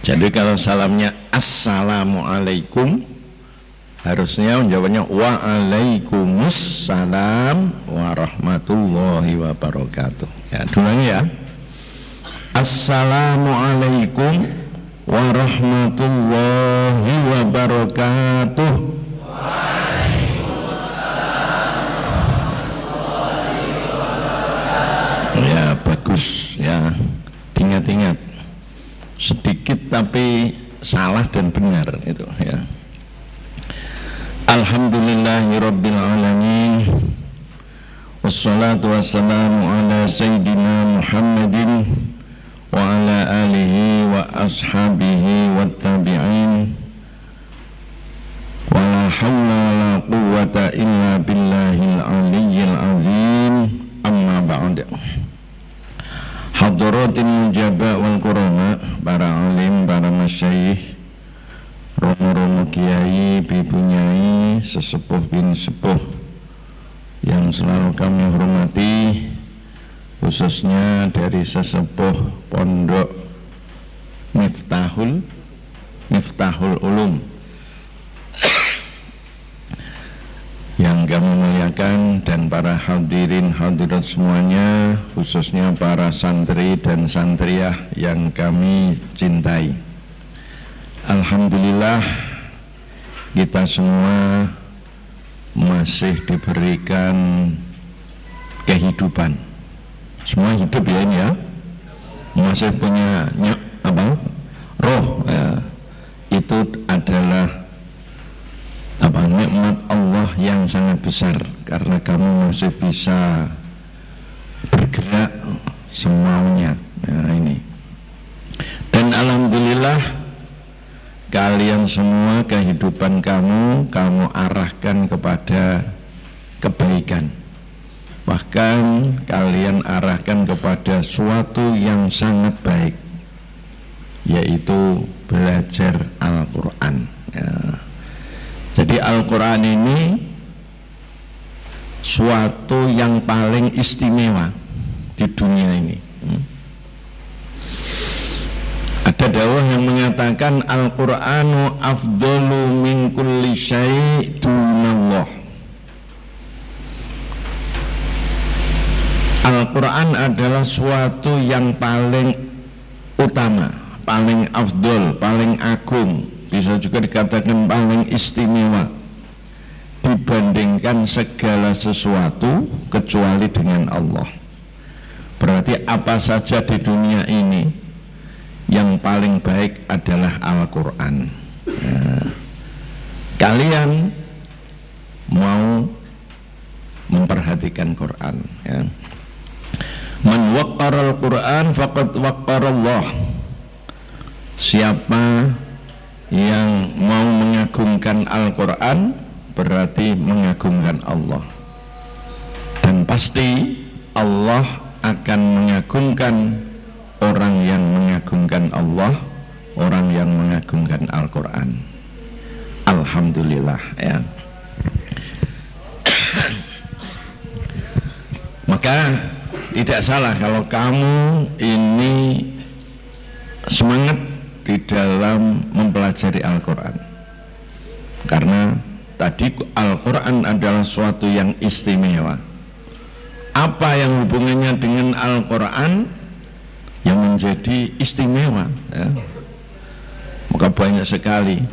Jadi kalau salamnya assalamualaikum, harusnya menjawabnya waalaikumsalam warahmatullahi wabarakatuh. Ya, dulunya ya. Assalamualaikum warahmatullahi wabarakatuh. Ya, bagus ya. Ingat-ingat. Sedikit tapi salah dan benar itu ya. Alhamdulillahirabbil alamin. Wassalatu wassalamu ala sayyidina Muhammadin wa ala alihi wa ashabihi wa tabi'in. Wa la hawla wa la quwwata illa billahil aliyyil azim. Amma ba'd. Hadaratil mujaba wal kurama, para alim, para masyayikh, romo-romo kiai, bibu nyai, sesepuh bin sepuh yang selalu kami hormati, khususnya dari sesepuh pondok Miftahul Ulum yang kami muliakan, dan para hadirin hadirat semuanya, khususnya para santri dan santriah yang kami cintai. Alhamdulillah kita semua masih diberikan kehidupan. Semua hidup ya ini ya, masih punya roh ya. Itu adalah nikmat Allah yang sangat besar, karena kamu masih bisa bergerak semaunya. Nah ini, dan alhamdulillah kalian semua kehidupan kamu arahkan kepada kebaikan, bahkan kalian arahkan kepada suatu yang sangat baik, yaitu belajar Al-Quran ya. Jadi Al-Quran ini suatu yang paling istimewa di dunia ini. Ada dawah yang mengatakan Al-Qur'anu afdalu min kulli syai' dunallah. Al-Quran adalah suatu yang paling utama, paling afdol, paling agung, bisa juga dikatakan paling istimewa dibandingkan segala sesuatu kecuali dengan Allah. Berarti apa saja di dunia ini yang paling baik adalah Al-Quran ya. Kalian mau memperhatikan Quran ya. Man waqqara al-Quran faqad waqqara Allah. Siapa yang mau mengagungkan Al-Quran berarti mengagungkan Allah, dan pasti Allah akan mengagungkan orang yang mengagungkan Allah, orang yang mengagungkan Al-Quran. Alhamdulillah ya. Maka tidak salah kalau kamu ini semangat di dalam mempelajari Al-Quran, karena tadi Al-Quran adalah suatu yang istimewa. Apa yang hubungannya dengan Al-Quran yang menjadi istimewa ya? Maka banyak sekali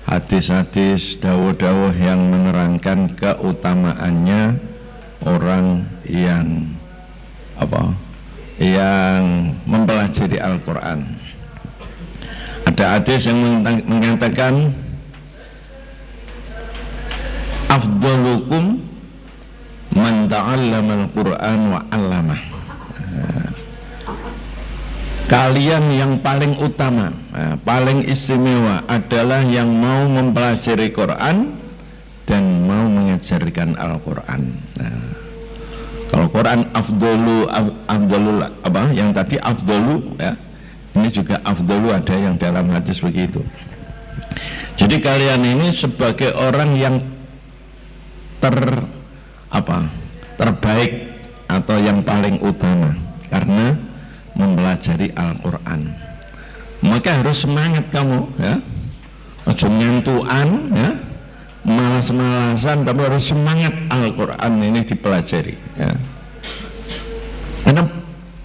hadis-hadis, dawuh-dawuh yang menerangkan keutamaannya orang yang yang mempelajari Al-Quran. Ada hadis yang mengatakan afdalukum man ta'allama al-Quran wa 'allamah. Kalian yang paling utama, paling istimewa adalah yang mau mempelajari Quran dan mau mengajarkan Al-Quran. Kalau Quran afdalu yang tadi afdalu ya, ini juga afdalu ada yang dalam hadis begitu. Jadi kalian ini sebagai orang yang terbaik atau yang paling utama karena mempelajari Al-Quran. Maka harus semangat kamu, ya. Ojo nyantuan, ya, malas-malasan, tapi harus semangat Al-Quran ini dipelajari, ya. Karena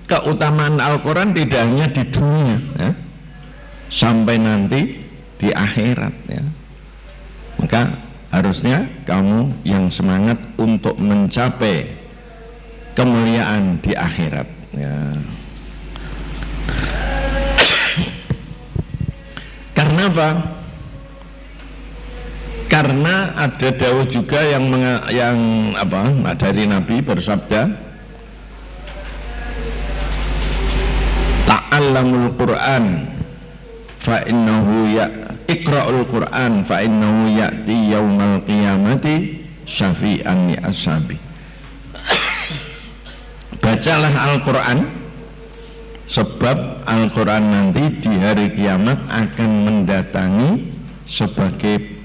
keutamaan Al-Quran tidak hanya di dunia, ya, sampai nanti di akhirat, ya. Maka harusnya kamu yang semangat untuk mencapai kemuliaan di akhirat, ya. Karena apa? Karena ada dawuh juga yang dari Nabi bersabda, ta'allamul Qur'an fa innahu iqra'ul Qur'an fa innahu ya'ti yaumal qiyamati syafi'an li ashabi. Bacalah Al-Quran, sebab Al-Quran nanti di hari kiamat akan mendatangi sebagai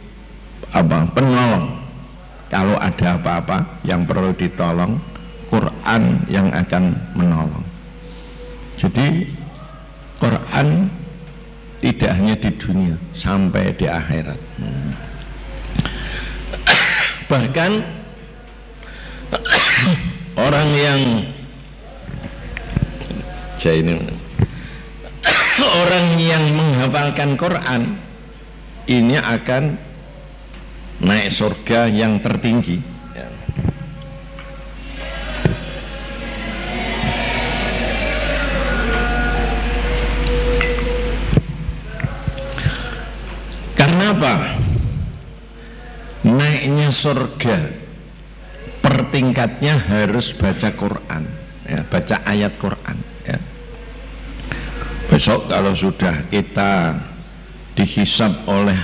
penolong. Kalau ada apa-apa yang perlu ditolong, Quran yang akan menolong. Jadi Quran tidak hanya di dunia, sampai di akhirat. Bahkan orang yang orang yang menghafalkan Quran ini akan naik surga yang tertinggi, ya. Karena apa? Naiknya surga per tingkatnya harus baca Quran, ya, baca ayat Quran, ya. Besok kalau sudah kita dihisab oleh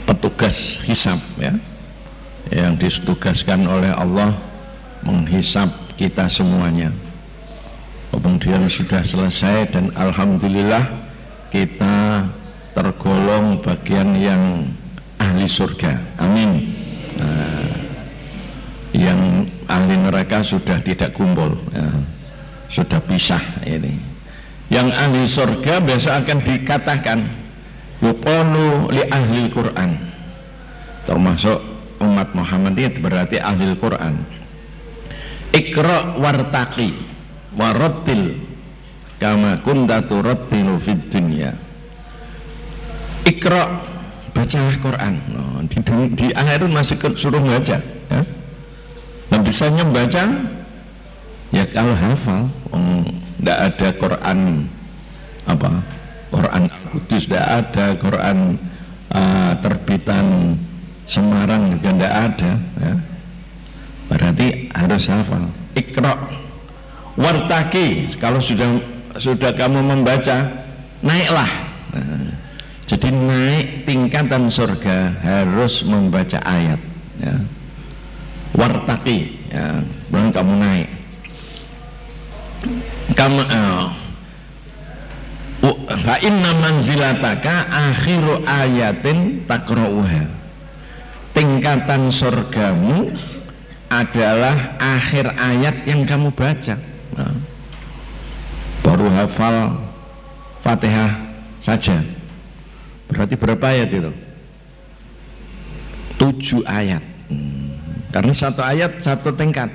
petugas hisab, ya, yang ditugaskan oleh Allah menghisab kita semuanya, kemudian sudah selesai dan alhamdulillah kita tergolong bagian yang ahli surga, amin. Nah, yang ahli neraka sudah tidak kumpul, ya, sudah pisah ini. Yang ahli surga biasa akan dikatakan yuqalu li ahli Quran, termasuk umat Muhammad itu berarti ahli Quran. Iqra wartaqi warattil kama kunta turattilu fid dunya. Iqra, bacalah Quran. Oh, di akhirat masih suruh baca, ya. Dan bisanya membaca ya kalau hafal. Tidak ada Quran Quran Al-Qudus, tidak ada Quran terbitan Semarang juga tidak ada, ya. Berarti harus hafal. Iqra wartaki, kalau sudah kamu membaca, naiklah. Nah, jadi naik tingkatan surga harus membaca ayat, ya. Wartaki, ya, belum kamu naik. Fa inna manzilataka akhiru ayatin takra'uha. Tingkatan surgamu adalah akhir ayat yang kamu baca. Nah, baru hafal Fatihah saja, berarti berapa ayat itu? 7 ayat. Karena satu ayat satu tingkat.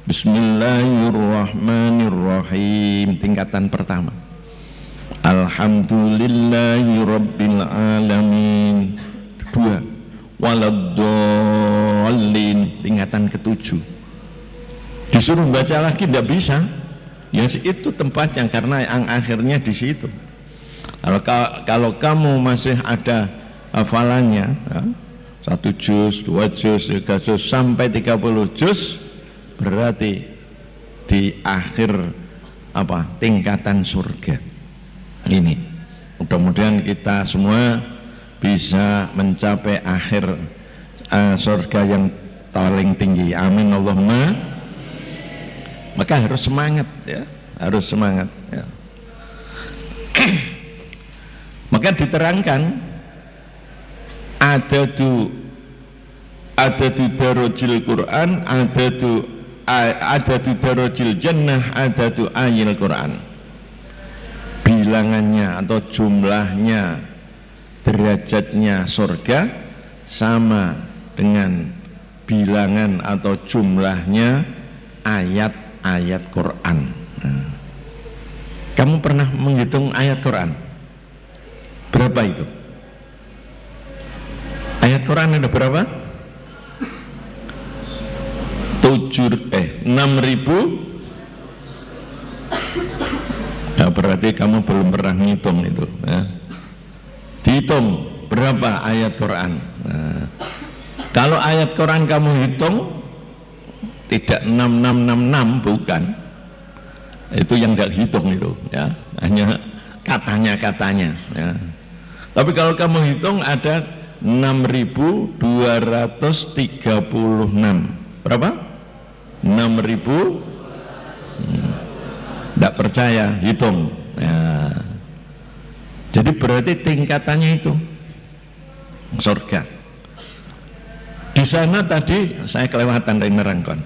Bismillahirrahmanirrahim, tingkatan pertama. Alhamdulillahirabbil alamin, 2. Waladdallin, tingkatan ke-7. Disuruh baca lagi tidak bisa. Ya itu tempatnya, karena yang akhirnya di situ. Kalau kamu masih ada hafalannya, ya, 1 juz, 2 juz, 3 juz sampai 30 juz, berarti di akhir tingkatan surga ini. Mudah-mudahan kita semua bisa mencapai akhir surga yang paling tinggi, amin Allahumma. Maka harus semangat, ya, harus semangat, ya. Maka diterangkan ada tu darajil Quran, ada tu darajil jannah, ada tu ayil Quran. bilangannya atau jumlahnya, derajatnya surga sama dengan bilangan atau jumlahnya ayat-ayat Quran. Nah, kamu pernah menghitung ayat Quran? Berapa itu? Ayat Quran ada berapa? 6.000. Ya, berarti kamu belum pernah ngitung itu ya. Dihitung berapa ayat Quran. Nah, kalau ayat Quran kamu hitung tidak 6666, bukan. Itu yang tidak hitung itu ya, hanya katanya ya. Tapi kalau kamu hitung ada 6.236. Berapa? 6.000. Tidak percaya, hitung ya. Jadi berarti tingkatannya itu surga. Di sana tadi saya kelewatan dari nerangkan.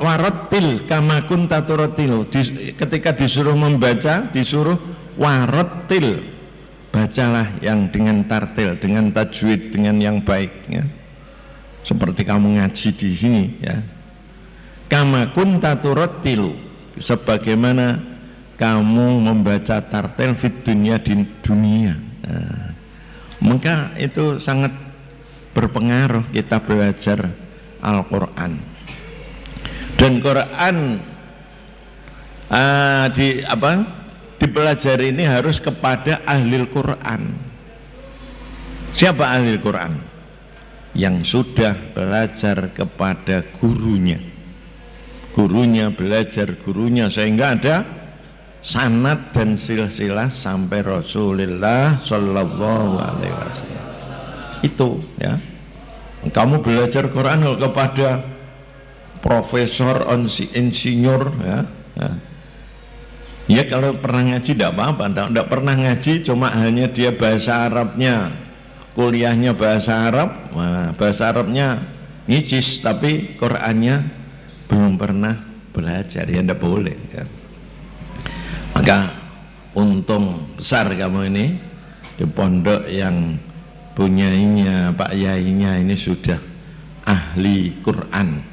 Warattil kama kunta turattil. Ketika disuruh membaca, disuruh warattil, bacalah yang dengan tartil, dengan tajwid, dengan yang baik ya. Seperti kamu ngaji di sini ya. Kama kunta turattilu, sebagaimana kamu membaca tartil fit dunia, di dunia. Nah, maka itu sangat berpengaruh kita belajar Al-Quran. Dan Quran dipelajari ini harus kepada ahli Quran. Siapa ahli Quran? Yang sudah belajar kepada gurunya. Gurunya belajar gurunya sehingga ada sanad dan silsilah sampai Rasulullah Shallallahu Alaihi Wasallam. Itu ya. Kamu belajar Quran kepada profesor, insinyur ya. Ya kalau pernah ngaji tidak apa-apa, tidak pernah ngaji cuma hanya dia bahasa Arabnya, kuliahnya bahasa Arab, nah, bahasa Arabnya ngicis tapi Qurannya belum pernah belajar, ya tidak boleh ya. Maka untung besar kamu ini di pondok yang punyainya Pak Yainya ini sudah ahli Quran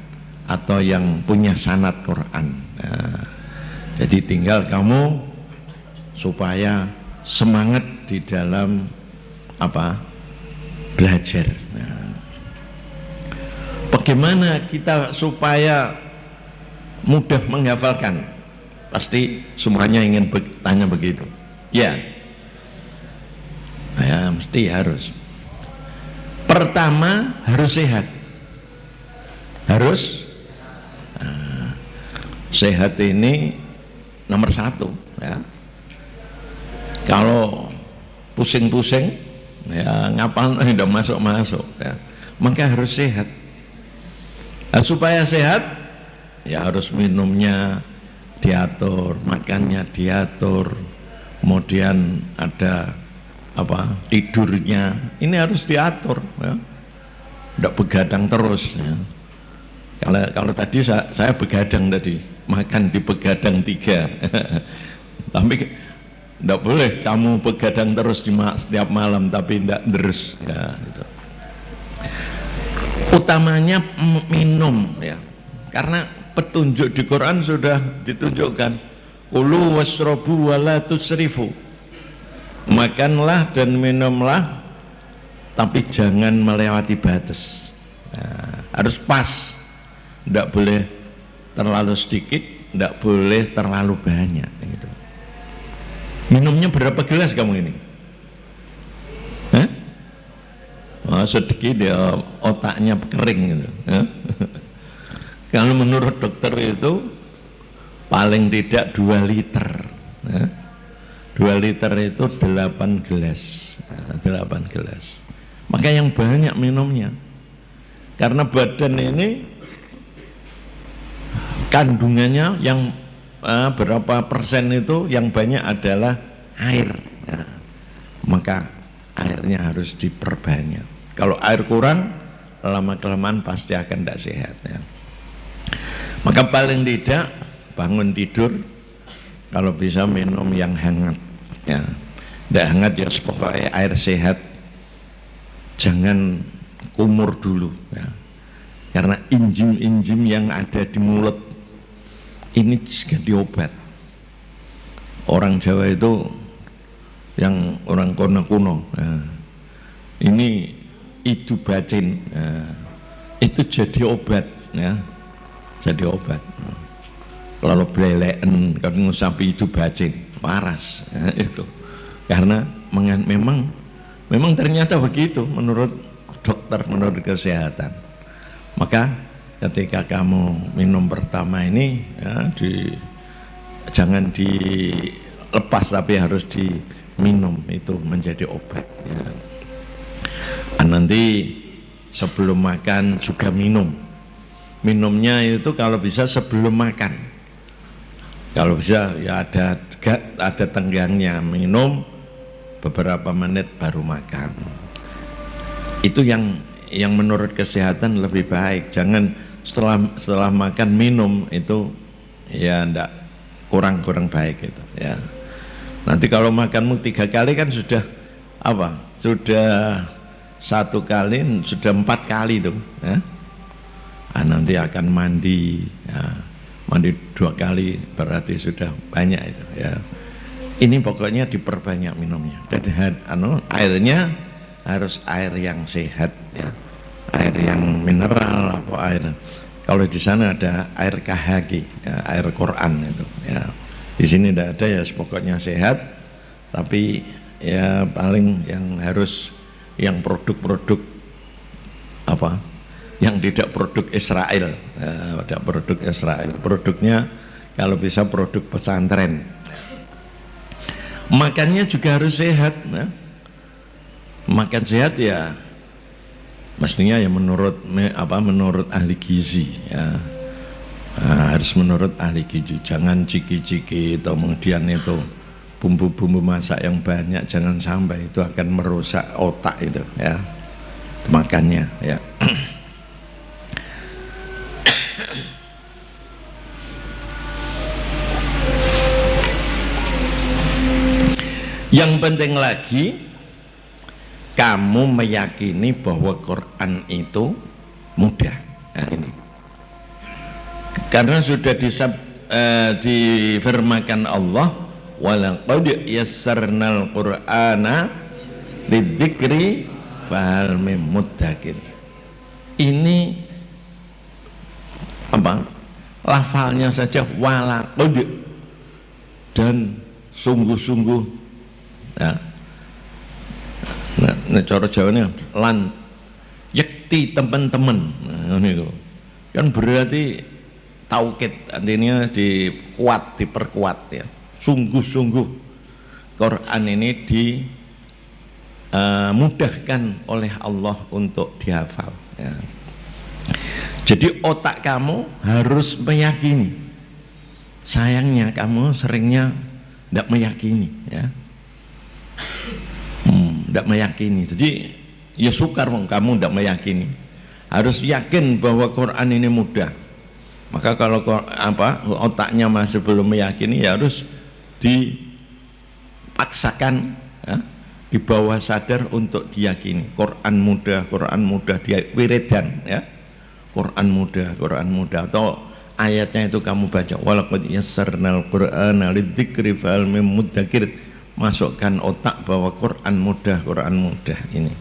atau yang punya sanad Quran. Nah, jadi tinggal kamu supaya semangat di dalam belajar. Nah, bagaimana kita supaya mudah menghafalkan? Pasti semuanya ingin tanya begitu ya. Ya mesti harus. Pertama harus sehat. Harus sehat ini nomor satu ya. Kalau pusing-pusing ya ngapal udah masuk ya. Maka harus sehat. Nah, supaya sehat ya harus minumnya diatur, makannya diatur, kemudian ada tidurnya ini harus diatur ya. Tidak begadang terus ya. Kalau tadi saya begadang tadi, makan di begadang 3 tapi tidak boleh kamu begadang terus setiap malam tapi tidak terus ya gitu. Utamanya minum ya, karena petunjuk di Quran sudah ditunjukkan, kulu wasrobu wala tusrifu, makanlah dan minumlah tapi jangan melewati batas. Nah, harus pas, tidak boleh terlalu sedikit, tidak boleh terlalu banyak gitu. Minumnya berapa gelas kamu ini? Hah? Oh, sedikit ya, otaknya kering gitu. Kalau menurut dokter itu paling tidak 2 liter. 2 liter itu 8 gelas. 8 gelas. Maka yang banyak minumnya. Karena badan ini kandungannya yang berapa persen itu yang banyak adalah air. Nah, maka airnya harus diperbanyak. Kalau air kurang, lama-kelamaan pasti akan tidak sehat ya. Maka paling tidak bangun tidur kalau bisa minum yang hangat ya. Tidak hangat ya pokoknya air sehat, jangan kumur dulu ya. Karena enzim-enzim yang ada di mulut ini juga diobat. Orang Jawa itu yang orang kuno nah, ini itu bacin nah, itu jadi obat ya, jadi obat. Kalau beleken kan ngusapi itu bacin waras ya, itu karena memang ternyata begitu menurut dokter, menurut kesehatan. Maka ketika kamu minum pertama ini ya, jangan dilepas tapi harus diminum, itu menjadi obat ya. Nanti sebelum makan juga minumnya itu kalau bisa sebelum makan, kalau bisa ya ada tenggangnya, minum beberapa menit baru makan. Itu yang menurut kesehatan lebih baik. Jangan setelah makan minum, itu ya ndak, kurang baik itu ya. Nanti kalau makanmu 3 kali kan sudah apa? Sudah 1 kali, sudah 4 kali tuh ya. Nanti akan mandi ya. Mandi 2 kali berarti sudah banyak itu ya. Ini pokoknya diperbanyak minumnya. Dan airnya harus air yang sehat ya. Air yang mineral apa air. Kalau di sana ada air KHG ya, air Quran itu ya. Di sini tidak ada ya, pokoknya sehat. Tapi ya paling yang harus yang produk-produk apa? Yang tidak produk Israel, tidak produk Israel. Produknya kalau bisa produk pesantren. Makannya juga harus sehat ya. Makan sehat ya mestinya ya menurut ahli gizi ya. Harus menurut ahli gizi, jangan ciki-ciki atau kemudian itu bumbu-bumbu masak yang banyak, jangan sampai, itu akan merusak otak itu ya makannya ya. Yang penting lagi kamu meyakini bahwa Quran itu mudah. Nah, ini karena sudah difirmankan Allah, walaqad yassarnal Qur'ana lidzikri fahal mim muddakir. Ini apa? Lafalnya saja walaqad, dan sungguh-sungguh. Nah, cara Jawanya lan yakti teman-teman. Nah, ini kan berarti taukid, artinya diperkuat ya. Sungguh-sungguh Quran ini dimudahkan oleh Allah untuk dihafal ya. Jadi otak kamu harus meyakini. Sayangnya kamu seringnya tidak meyakini ya. Tidak meyakini. Jadi ya sukar kamu tidak meyakini. Harus yakin bahwa Quran ini mudah. Maka kalau otaknya masih belum meyakini, ya harus dipaksakan ya, di bawah sadar untuk diyakini. Quran mudah dia wiridan ya. Quran mudah atau ayatnya itu kamu baca walaqad yassarnal Qur'ana lidzikri fahal mim muddakir. Masukkan otak bahwa Quran mudah ini.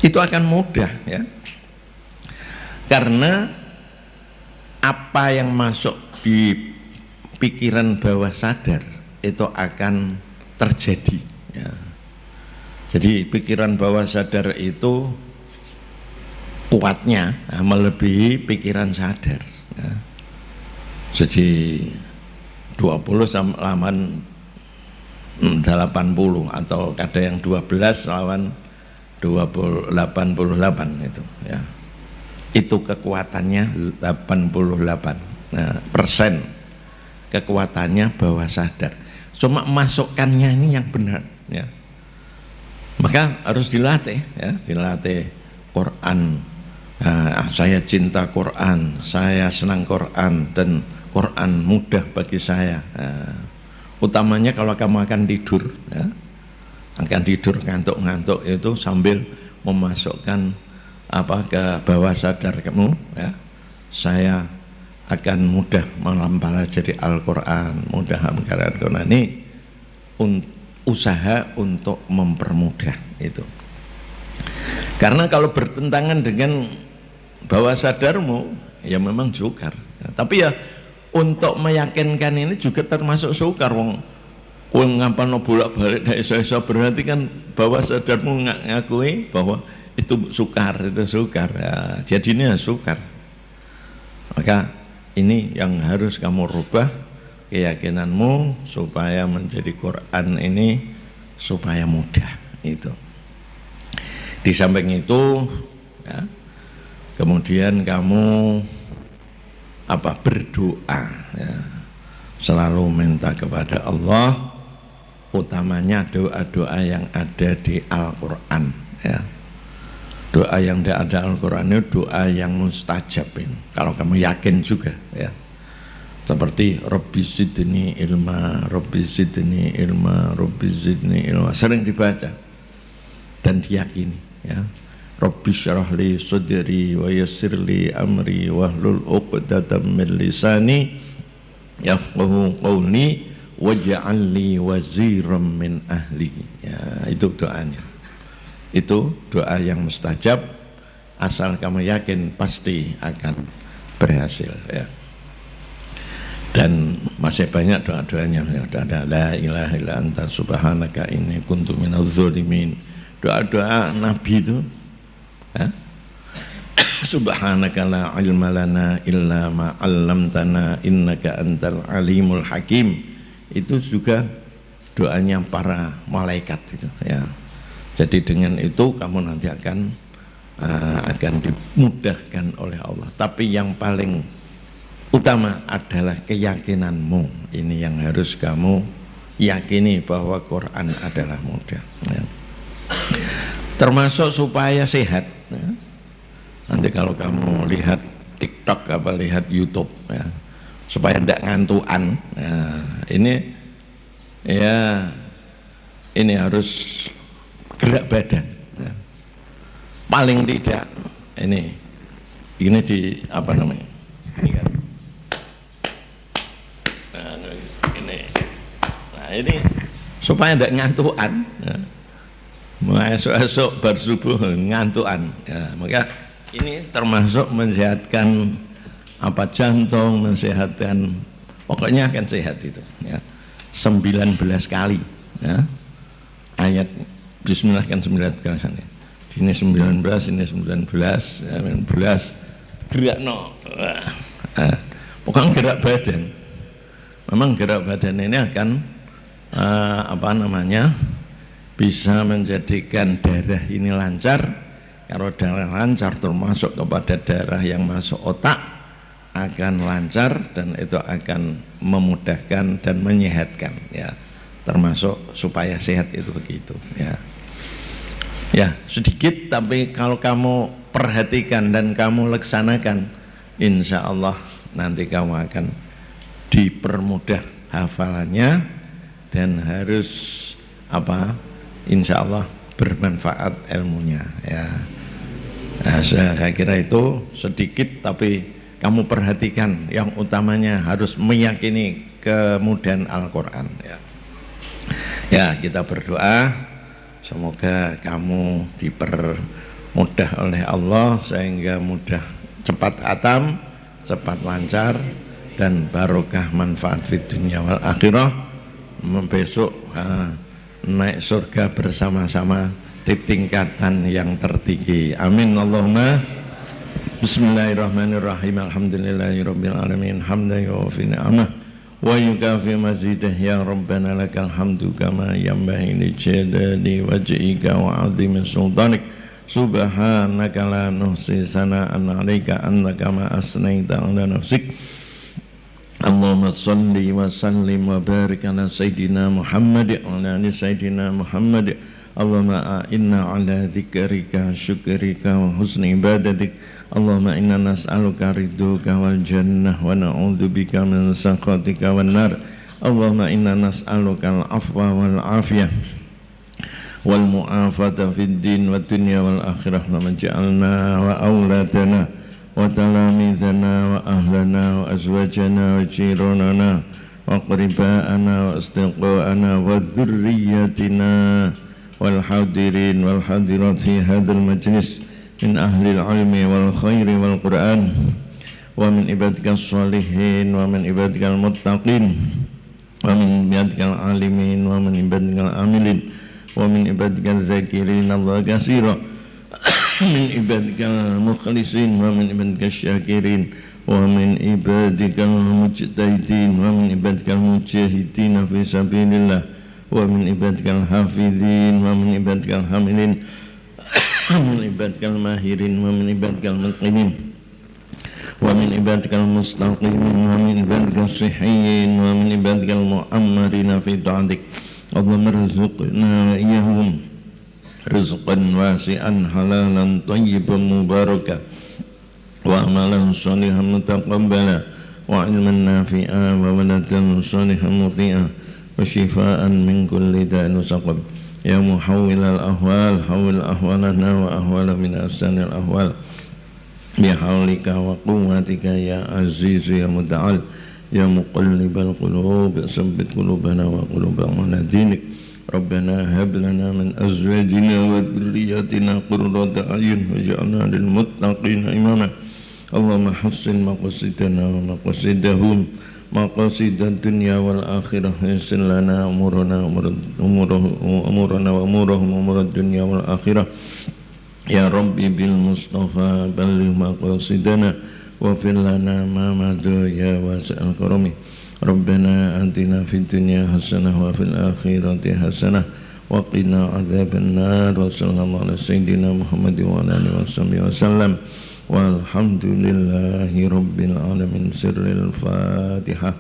Itu akan mudah ya. Karena apa yang masuk di pikiran bawah sadar itu akan terjadi ya. Jadi pikiran bawah sadar itu kuatnya melebihi pikiran sadar ya. Jadi 20 lawan 80 atau ada yang 12 lawan 88 itu ya. Itu kekuatannya 88 persen kekuatannya bawah sadar. Cuma masukkannya ini yang benar ya. Maka harus dilatih ya, dilatih Quran. Saya cinta Quran, saya senang Quran, dan Quran mudah bagi saya. utamanya kalau kamu akan tidur, ya, akan tidur ngantuk-ngantuk itu sambil memasukkan ke bawah sadar kamu, ya, saya akan mudah mempelajari Al-Quran, mudah mempelajari Al-Quran. Ini usaha untuk mempermudah itu. Karena kalau bertentangan dengan bawah sadarmu, ya memang sukar. Ya, tapi ya untuk meyakinkan ini juga termasuk sukar. Wong ngapalno bolak-balik dak iso-iso, berarti kan bawah sadarmu ngakui bahwa itu sukar. Ya, jadinya sukar. Maka ini yang harus kamu rubah keyakinanmu supaya menjadi Quran ini supaya mudah itu. Di samping itu, ya, kemudian kamu berdoa, ya, selalu minta kepada Allah, utamanya doa-doa yang ada di Al-Quran, ya. Doa yang tidak ada Al-Quran itu doa yang mustajab ini. Kalau kamu yakin juga, ya. Seperti Rabbi zidni ilma, Rabbi zidni ilma, Rabbi zidni ilma, sering dibaca dan diyakini, ya. Rabbi syrah li sadri wa yassir li amri wahlul 'uqdatam min lisani yafqahu qawli waj'al li waziran min ahli. Ya, itu doanya. Itu doa yang mustajab, asal kamu yakin pasti akan berhasil, ya. Dan masih banyak doa-doanya, ya. Ada la ilaha illa anta subhanaka inni kuntu minadz dzalimin. Doa-doa Nabi itu, ya. Subhanaka la ilma lana illa ma 'allamtana innaka antal alimul hakim. Itu juga doanya para malaikat itu, ya. Jadi dengan itu kamu nanti akan dimudahkan oleh Allah. Tapi yang paling utama adalah keyakinanmu. Ini yang harus kamu yakini bahwa Quran adalah mudah, ya. Termasuk supaya sehat, ya. Nanti kalau kamu lihat TikTok lihat YouTube, ya, supaya tidak ngantuan, ya, ini harus gerak badan, ya. Paling tidak ini di apa namanya ini kan, ini supaya tidak ngantuan, ya. Esok-esok bar subuh ngantuan, ya. Maka ini termasuk mensehatkan jantung, mensehatkan, pokoknya akan sehat itu, ya. 19 kali, ya. Ayat Bismillah kan 19 kali. Ini 19, ini 19, 19. Gerak no. Pokoknya gerak badan. Memang gerak badan ini akan bisa menjadikan darah ini lancar. Kalau darah lancar termasuk kepada darah yang masuk otak akan lancar, dan itu akan memudahkan dan menyehatkan, ya. Termasuk supaya sehat itu begitu, ya. Ya, sedikit tapi kalau kamu perhatikan dan kamu laksanakan, insya Allah nanti kamu akan dipermudah hafalannya dan harus insya Allah bermanfaat ilmunya, ya. Nah, saya kira itu sedikit tapi kamu perhatikan, yang utamanya harus meyakini kemudahan Al-Quran, ya. Ya, kita berdoa semoga kamu dipermudah oleh Allah sehingga mudah, cepat atam, cepat lancar, dan barokah manfaat di dunia wal akhirah. Besok naik surga bersama-sama di tingkatan yang tertinggi. Amin Allahumma. Bismillahirrahmanirrahim. Alhamdulillahirabbil alamin. Hamdan yuwafi ni'amah wa yukafi mazidah, ya Rabbana lakal hamdu kama yanbaghi li jalali wajhika wa 'azimi sultanik. Subhanaka la nuhsi sana'an 'alaika annaka kama asnaita 'ala nafsik. Allahumma shalli wa sallim wa barik ala sayyidina Muhammad wa ala ali sayyidina Muhammad. Allahumma a'inna 'ala dzikrika syukrika wa husni ibadatik. Allahumma inna nas'aluka ridhuka wal jannah wa na'udzubika min sakhatika wan nar. Allahumma inna nas'aluka al-afwa wal afiyah wal mu'afata fid din wa dunya wal akhirah wa maj'alna wa auladana wa talamidana wa ahlana wa azwajana wa jiranana wa qriba'ana wa asdiqa'ana wa dhurriyyatina wal hadirin wal hadirat fi hadzal majlis min ahli al-ilmi wal khairi wal Qur'an wa min ibadikal sholihin wa min ibadikal muttaqin wa min ibadikal alimin wa min ibadikal amilin wa min ibadikal zakirin Allah katsira min ibadikal mukhlisin wa min ibadikal syakirin wa min ibadikal mujtahidin wa min ibadikal mujahidin fi sabilillah wa min ibadikal hafidhin wa min ibadikal hamilin wa min ibadikal mahirin wa min ibadikal mutqinin wa min ibadikal mustaqimin wa min ibadikal sihhiyin wa min ibadikal mu'ammarina fi ta'atik Allahumma rizqna wa iyahum rizqan wasi'an halalan tayyiban mubaraka wa amalan salihan mutaqabbala wa ilman nafi'a wa waladan salihan muti'a wa shifaan min kulli da'in saqam ya muhawwilal ahwal hawwil ahwalana wa ahwala min ahsanil ahwal bihaulika wa quwwatika ya aziz ya muta'al ya muqallibal qulub sabbit qulubana wa quluba ala dinik Rabbana hab lana min azwajina wa dhurriyyatina qurrata a'yun waj'alna lil muttaqina imama Allahumma hassin maqasidana wa maqasidahum maqasidad dunya wal akhirah yassir lana umurana wa umurahum umurad dunya wal akhirah ya Rabbi bil Mustafa balligh maqasidana wa fil lana ma madu ya wasi'al karami Rabbana atina fid dunya hasanah wa fil akhirati hasanah wa qina adzaban nar wa sallallahu ala sayyidina Muhammad wa ala alihi wasallam walhamdulillahi rabbil alamin sirril Fatihah.